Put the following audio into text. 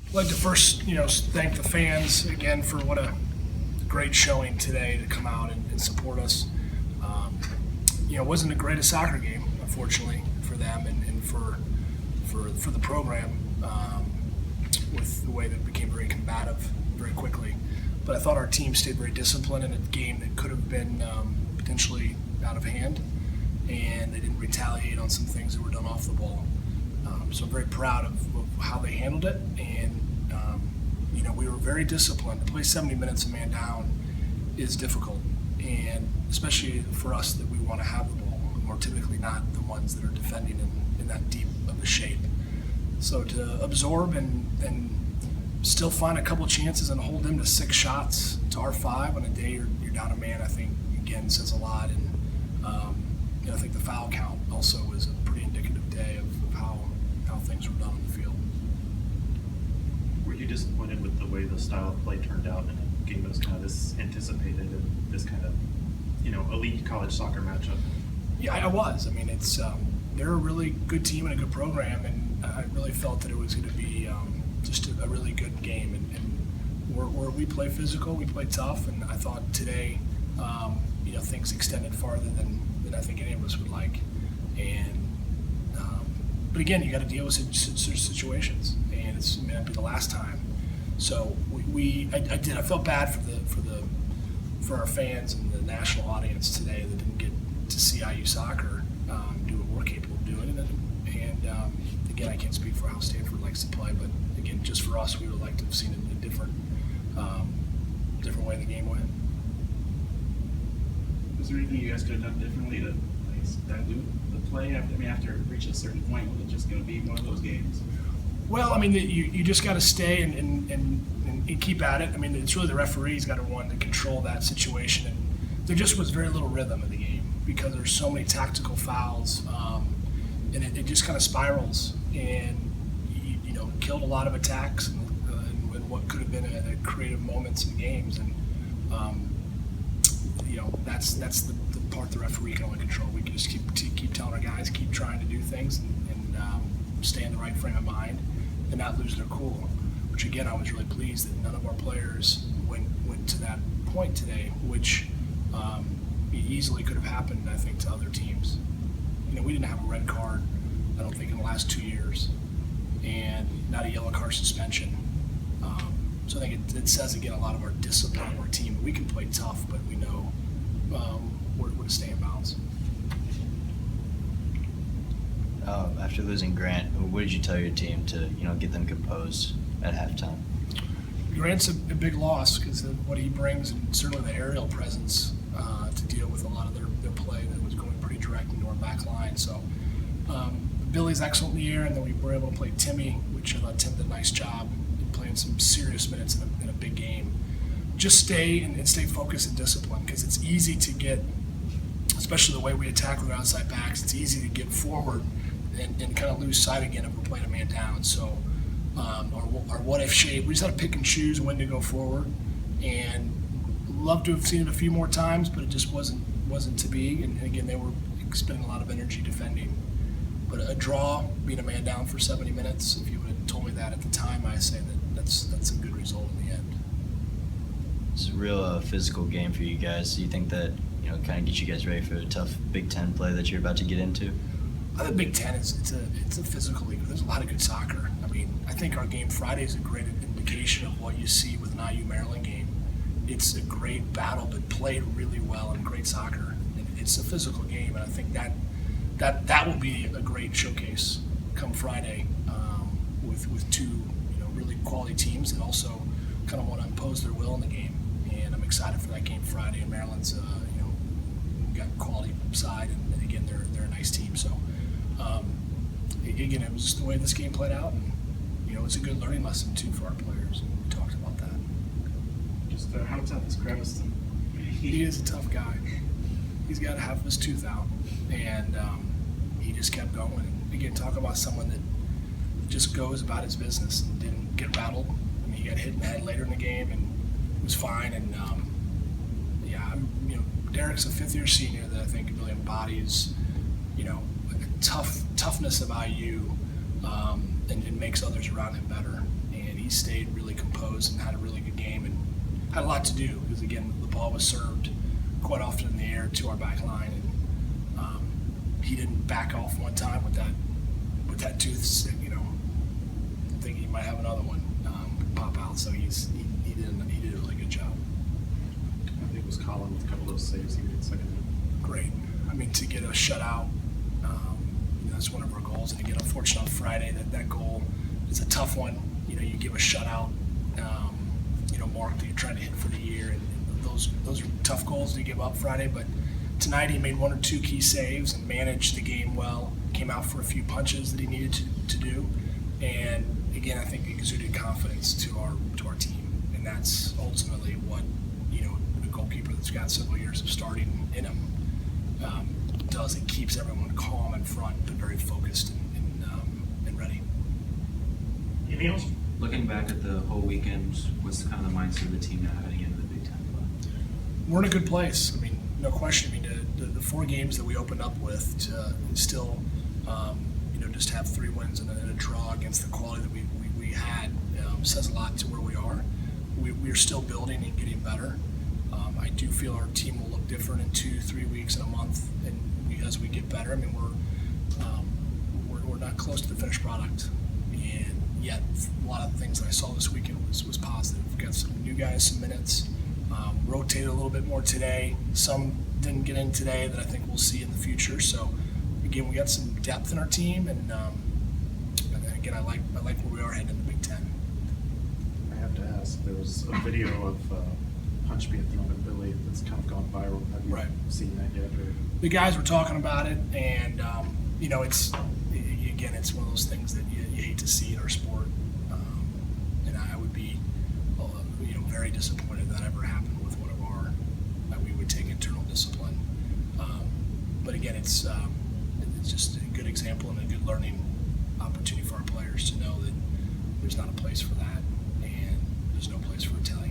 I'd like to first, thank the fans again for what a great showing today to come out and support us. It wasn't the greatest soccer game, unfortunately, for them and for the program, with the way that it became very combative very quickly. But I thought our team stayed very disciplined in a game that could have been potentially out of hand, and they didn't retaliate on some things that were done off the ball. So I'm very proud of how they handled it, and we were very disciplined. To play 70 minutes a man down is difficult, and especially for us that we want to have the ball. We're typically not the ones that are defending in that deep of a shape. So to absorb and still find a couple chances and hold them to 6 shots to our 5 on a day you're down a man, I think, again, says a lot. And I think the foul count also was a pretty indicative day of how things were done on the field. Were you disappointed with the way the style of play turned out in a game that was kind of this anticipated and this kind of, elite college soccer matchup? Yeah, I was. I mean, they're a really good team and a good program, and I really felt that it was going to be just a really good game. And where we play physical, we play tough, and I thought today, things extended farther than I think any of us would like. And but again, you got to deal with situations, and it may not be the last time. So I felt bad for our fans and the national audience today that didn't get to see IU soccer do what we're capable of doing. And again, I can't speak for how Stanford likes to play, but again, just for us, we would like to have seen a different way the game went. Was there anything you guys could have done differently to dilute the play? After it reached a certain point, was it just going to be one of those games? Well, you just got to stay and keep at it. It's really the referee's got to want to control that situation. And there just was very little rhythm in the game because there's so many tactical fouls, and it just kind of spirals and killed a lot of attacks and what could have been a creative moments in games. And that's the part the referee can only control. We can just keep telling our guys, keep trying to do things and stay in the right frame of mind and not lose their cool. Which again, I was really pleased that none of our players went to that point today, which easily could have happened, I think, to other teams. We didn't have a red card, I don't think, in the last 2 years, and not a yellow card suspension. So I think it says again a lot of our discipline of our team. We can play tough, but we know where to stay in bounds. After losing Grant, what did you tell your team to get them composed at halftime? Grant's a big loss because of what he brings, and certainly the aerial presence to deal with a lot of their play that was going pretty direct into our back line. So Billy's excellent in the air, and then we were able to play Timmy, which I thought Tim did a nice job in playing some serious minutes in a big game. Just stay focused and disciplined, because it's easy to get, especially the way we attack with our outside backs, it's easy to get forward and kind of lose sight again if we're playing a man down. So our what-if shape, we just had to pick and choose when to go forward, and love to have seen it a few more times, but it just wasn't to be. And again, they were spending a lot of energy defending. But a draw, being a man down for 70 minutes, if you would have told me that at the time, I say that's a good result in the end. It's a real physical game for you guys. Do you think that kind of gets you guys ready for the tough Big Ten play that you're about to get into? I think Big Ten it's a physical league. There's a lot of good soccer. I think our game Friday is a great indication of what you see with an IU Maryland game. It's a great battle, but played really well and great soccer. And it's a physical game, and I think that will be a great showcase come Friday with two really quality teams that also kind of want to impose their will in the game. And I'm excited for that game Friday. And Maryland's got quality side, and again they're a nice team. So again, it was just the way this game played out, and it's a good learning lesson too for our players. And we talked about that. Just how tough is Creviston? He is a tough guy. He's got to have his tooth out, and he just kept going. And again, talk about someone that just goes about his business and didn't get rattled. He got hit in the head later in the game and was fine. And Derek's a fifth-year senior that I think really embodies, toughness of IU, and makes others around him better. And he stayed really composed and had a really good game and had a lot to do because, again, the ball was served quite often in the air to our back line. And he didn't back off one time with that tooth, you know. I think he might have another one pop out. So he did a really good job. I think it was Colin with a couple of those saves he did second. Great. I mean, to get a shutout, you know, that's one of our goals. And again, unfortunately on Friday, that goal is a tough one. You know, you give a shutout, you know, mark that you're trying to hit for the year, and those are tough goals to give up Friday. But tonight he made one or two key saves and managed the game well. Came out for a few punches that he needed to do, and again, I think exuded confidence to our team, and that's ultimately what, you know, a goalkeeper that's got several years of starting in him does. It keeps everyone calm in front, but very focused and ready. Anything else? Looking back at the whole weekend, what's kind of the mindset of the team now heading into the Big Ten play? We're in a good place. I mean, no question. I mean, the 4 games that we opened up with to still, you know, just have 3 wins and a draw against the quality that we had says a lot to where we are. We're still building and getting better. I do feel our team will look different in 2, 3 weeks, and a month, and as we get better. I mean, we're not close to the finished product, and yet a lot of the things that I saw this weekend was positive. We've got some new guys, some minutes. Rotated a little bit more today. Some didn't get in today that I think we'll see in the future. So again, we got some depth in our team, and again, I like where we are heading in the Big Ten. I have to ask, there was a video of punch being thrown at Billy that's kind of gone viral. Have you Right. seen that yet? Or? The guys were talking about it, and you know, it's one of those things that you hate to see in our sport, and I would be, you know, very disappointed if that ever happened with one of our that we would take internal discipline. But again, it's just a good example and a good learning opportunity for our players to know that there's not a place for that, and there's no place for retaliation.